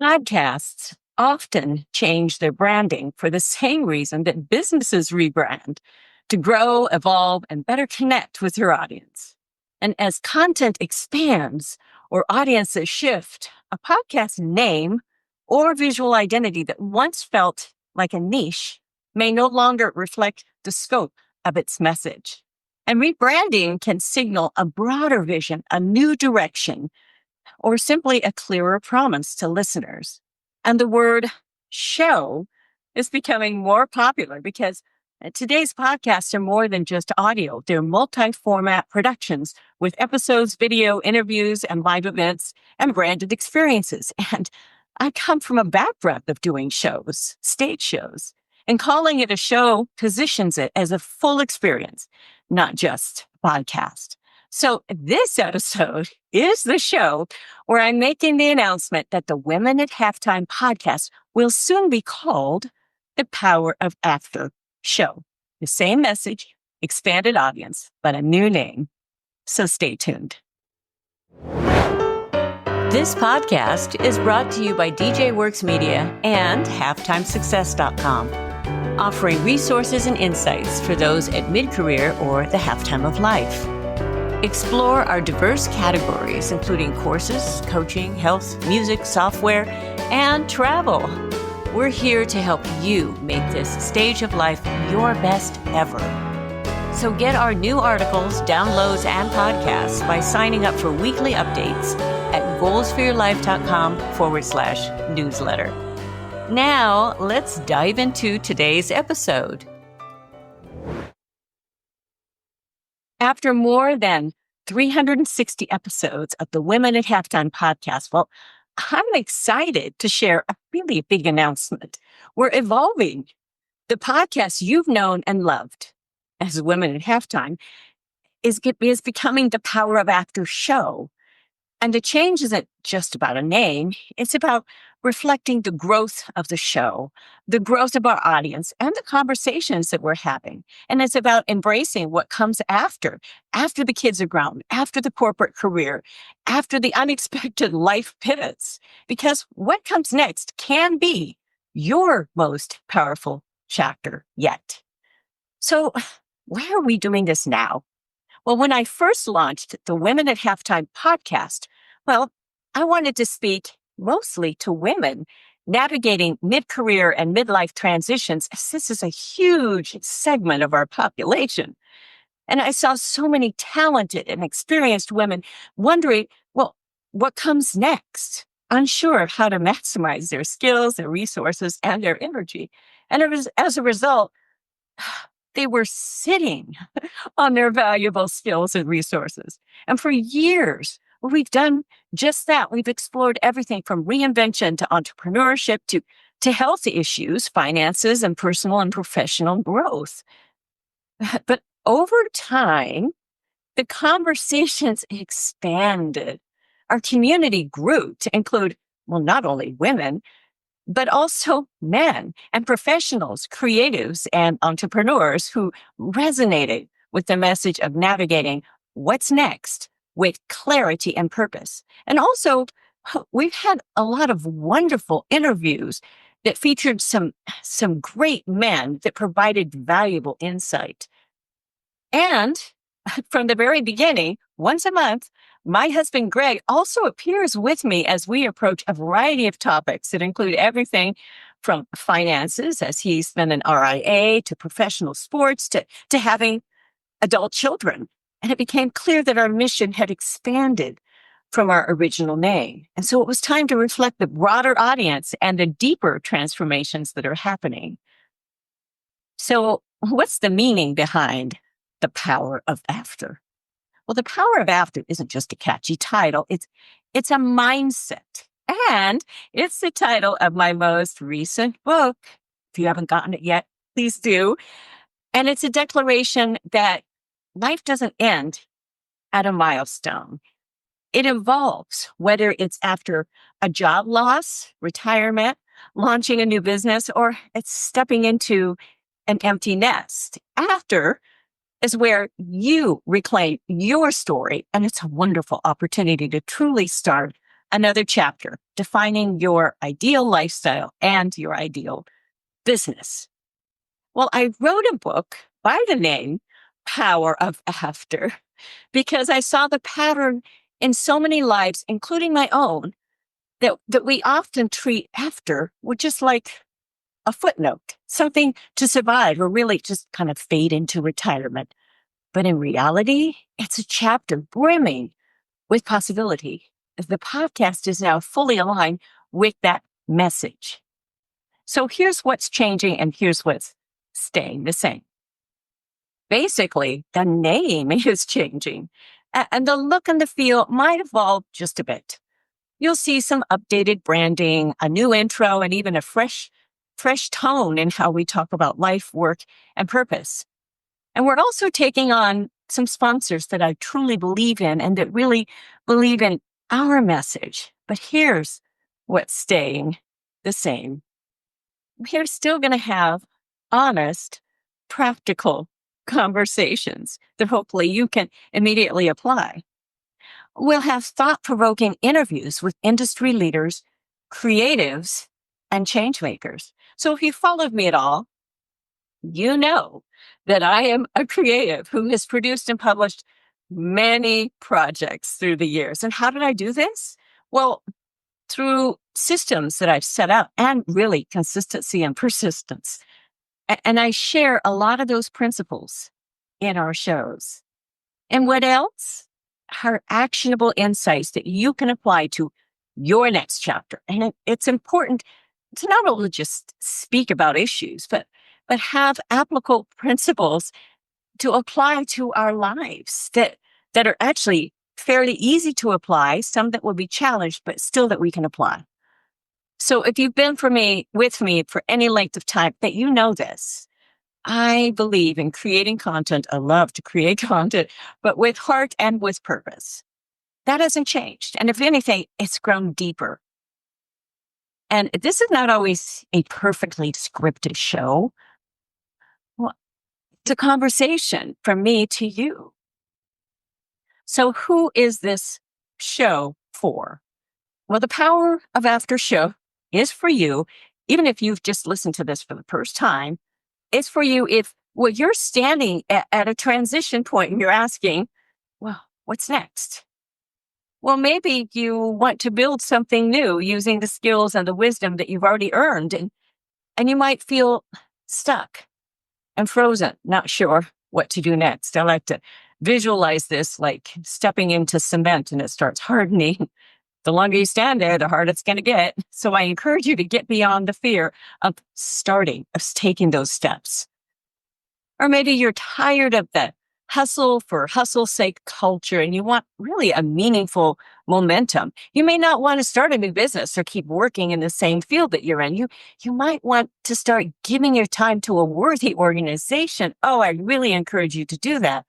Podcasts often change their branding for the same reason that businesses rebrand to grow, evolve, and better connect with your audience. And as content expands or audiences shift, a podcast name or visual identity that once felt like a niche may no longer reflect the scope of its message. And rebranding can signal a broader vision, a new direction, or simply a clearer promise to listeners. And the word show is becoming more popular because today's podcasts are more than just audio. They're multi-format productions with episodes, video, interviews, and live events and branded experiences. And I come from a background of doing shows, stage shows, and calling it a show positions it as a full experience, not just a podcast. So this episode is the show where I'm making the announcement that the Women at Halftime podcast will soon be called The Power of After Show. The same message, expanded audience, but a new name. So stay tuned. This podcast is brought to you by DJ Works Media and HalftimeSuccess.com, offering resources and insights for those at mid-career or the halftime of life. Explore our diverse categories, including courses, coaching, health, music, software, and travel. We're here to help you make this stage of life your best ever. So get our new articles, downloads, and podcasts by signing up for weekly updates at goalsforyourlife.com/newsletter. Now, let's dive into today's episode. After more than 360 episodes of the Women at Halftime podcast, well, I'm excited to share a really big announcement. We're evolving. The podcast you've known and loved as Women at Halftime is becoming the Power of After Show. And the change isn't just about a name. It's about reflecting the growth of the show, the growth of our audience, and the conversations that we're having. And it's about embracing what comes after the kids are grown, after the corporate career, after the unexpected life pivots. Because what comes next can be your most powerful chapter yet. So why are we doing this now? Well, when I first launched the Women at Halftime podcast, well, I wanted to speak mostly to women navigating mid-career and midlife transitions, as this is a huge segment of our population. And I saw so many talented and experienced women wondering, well, what comes next? Unsure of how to maximize their skills, their resources, and their energy. And as a result, they were sitting on their valuable skills and resources. And for years, we've done just that. We've explored everything from reinvention to entrepreneurship to health issues, finances, and personal and professional growth. But over time, the conversations expanded. Our community grew to include, well, not only women, but also men and professionals, creatives, and entrepreneurs who resonated with the message of navigating what's next with clarity and purpose. And also, we've had a lot of wonderful interviews that featured some great men that provided valuable insight. And from the very beginning, once a month, my husband, Greg, also appears with me as we approach a variety of topics that include everything from finances, as he's been an RIA, to professional sports, to having adult children. And it became clear that our mission had expanded from our original name. And so it was time to reflect the broader audience and the deeper transformations that are happening. So what's the meaning behind the power of after? Well, the power of after isn't just a catchy title. It's a mindset. And it's the title of my most recent book. If you haven't gotten it yet, please do. And it's a declaration that life doesn't end at a milestone. It evolves, whether it's after a job loss, retirement, launching a new business, or it's stepping into an empty nest. After is where you reclaim your story, and it's a wonderful opportunity to truly start another chapter, defining your ideal lifestyle and your ideal business. Well, I wrote a book by the name Power of After because I saw the pattern in so many lives, including my own, that we often treat after with just like a footnote, something to survive or really just kind of fade into retirement. But in reality, it's a chapter brimming with possibility. The podcast is now fully aligned with that message. So here's what's changing and here's what's staying the same. Basically, the name is changing and the look and the feel might evolve just a bit. You'll see some updated branding, a new intro, and even a fresh tone in how we talk about life, work, and purpose. And we're also taking on some sponsors that I truly believe in and that really believe in our message. But here's what's staying the same. We're still going to have honest, practical conversations that hopefully you can immediately apply. We'll have thought-provoking interviews with industry leaders, creatives, and change makers. So if you followed me at all, you know that I am a creative who has produced and published many projects through the years. And how did I do this? Well, through systems that I've set up and really consistency and persistence. And I share a lot of those principles in our shows. And what else? Are actionable insights that you can apply to your next chapter. And it's important to not only just speak about issues, but have applicable principles to apply to our lives that are actually fairly easy to apply, some that will be challenged, but still that we can apply. So if you've been with me for any length of time, that you know this. I believe in creating content. I love to create content, but with heart and with purpose. That hasn't changed. And if anything, it's grown deeper. And this is not always a perfectly scripted show. Well, it's a conversation from me to you. So who is this show for? Well, the Power of After show is for you, even if you've just listened to this for the first time. It's for you if you're standing at a transition point and you're asking, well, what's next? Well, maybe you want to build something new using the skills and the wisdom that you've already earned, and you might feel stuck and frozen, not sure what to do next. I like to visualize this like stepping into cement and it starts hardening. The longer you stand there, the harder it's going to get. So I encourage you to get beyond the fear of starting, of taking those steps. Or maybe you're tired of the hustle for hustle's sake culture and you want really a meaningful momentum. You may not want to start a new business or keep working in the same field that you're in. You might want to start giving your time to a worthy organization. Oh, I really encourage you to do that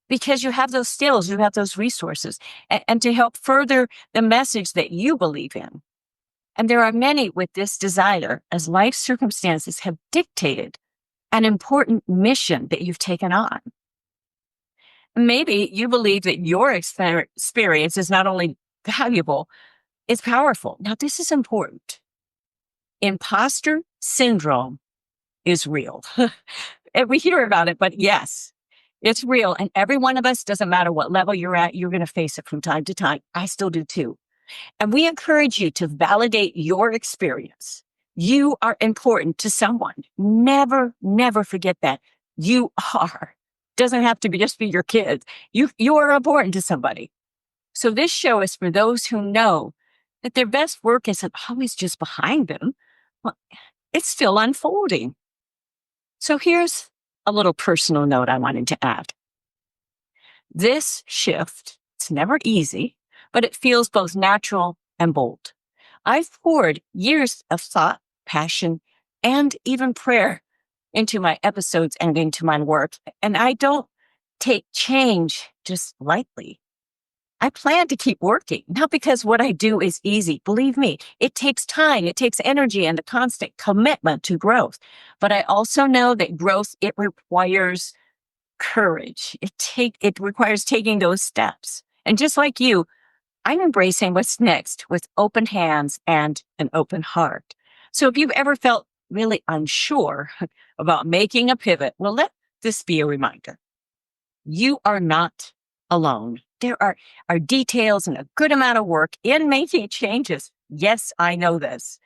because you have those skills, you have those resources, and to help further the message that you believe in. And there are many with this desire as life circumstances have dictated an important mission that you've taken on. Maybe you believe that your experience is not only valuable, it's powerful. Now, this is important. Imposter syndrome is real. And we hear about it, but yes, it's real. And every one of us, doesn't matter what level you're at, you're going to face it from time to time. I still do too. And we encourage you to validate your experience. You are important to someone. Never, never forget that. You are. Doesn't have to just be your kids. You are important to somebody. So this show is for those who know that their best work isn't always just behind them. Well, it's still unfolding. So here's a little personal note I wanted to add. This shift, it's never easy, but it feels both natural and bold. I've poured years of thought, passion, and even prayer into my episodes and into my work, and I don't take change just lightly. I plan to keep working, not because what I do is easy. Believe me, it takes time, it takes energy and a constant commitment to growth. But I also know that growth, it requires courage. It requires taking those steps. And just like you, I'm embracing what's next with open hands and an open heart. So if you've ever felt really unsure about making a pivot, well, let this be a reminder. You are not alone. There are details and a good amount of work in making changes. Yes, I know this,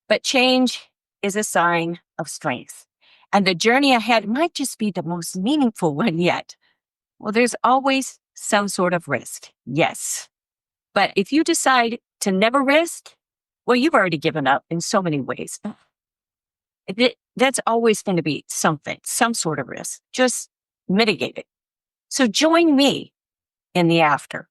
but change is a sign of strength. And the journey ahead might just be the most meaningful one yet. Well, there's always some sort of risk. Yes. But if you decide to never risk, well, you've already given up in so many ways. That's always going to be something, some sort of risk. Just mitigate it. So join me in the after.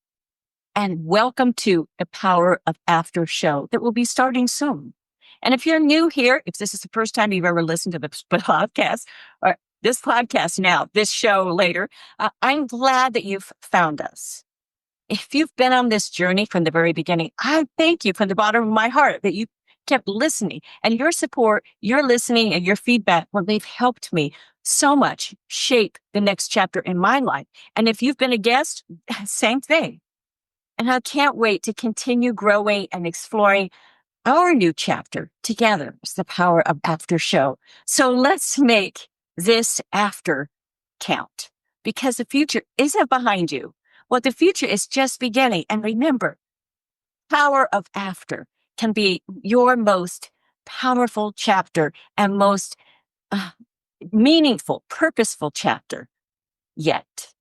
And welcome to the Power of After show that will be starting soon. And if you're new here, if this is the first time you've ever listened to the podcast, or this podcast now, this show later, I'm glad that you've found us. If you've been on this journey from the very beginning, I thank you from the bottom of my heart that you kept listening, and your support, your listening, and your feedback, well, they've helped me so much shape the next chapter in my life. And if you've been a guest, same thing. And I can't wait to continue growing and exploring our new chapter together. It's the Power of After show. So let's make this after count, because the future isn't behind you. Well, the future is just beginning. And remember, Power of After can be your most powerful chapter and most meaningful, purposeful chapter yet.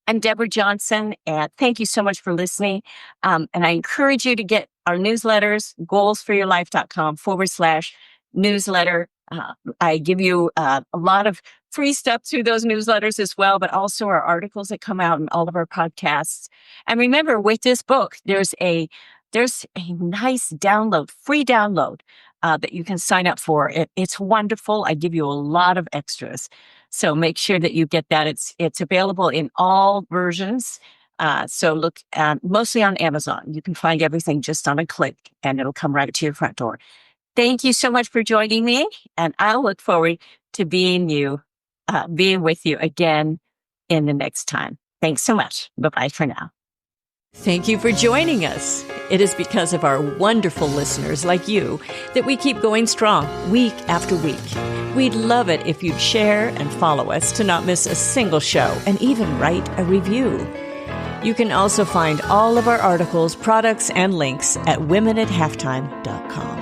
I'm Deborah Johnson, and thank you so much for listening. And I encourage you to get our newsletters, goalsforyourlife.com/newsletter. I give you a lot of free stuff through those newsletters as well, but also our articles that come out in all of our podcasts. And remember, with this book, there's a nice download, free download that you can sign up for. It's wonderful. I give you a lot of extras. So make sure that you get that. It's available in all versions. So look mostly on Amazon. You can find everything just on a click, and it'll come right to your front door. Thank you so much for joining me, and I'll look forward to being with you again in the next time. Thanks so much. Bye-bye for now. Thank you for joining us. It is because of our wonderful listeners like you that we keep going strong week after week. We'd love it if you'd share and follow us to not miss a single show, and even write a review. You can also find all of our articles, products, and links at womenathalftime.com.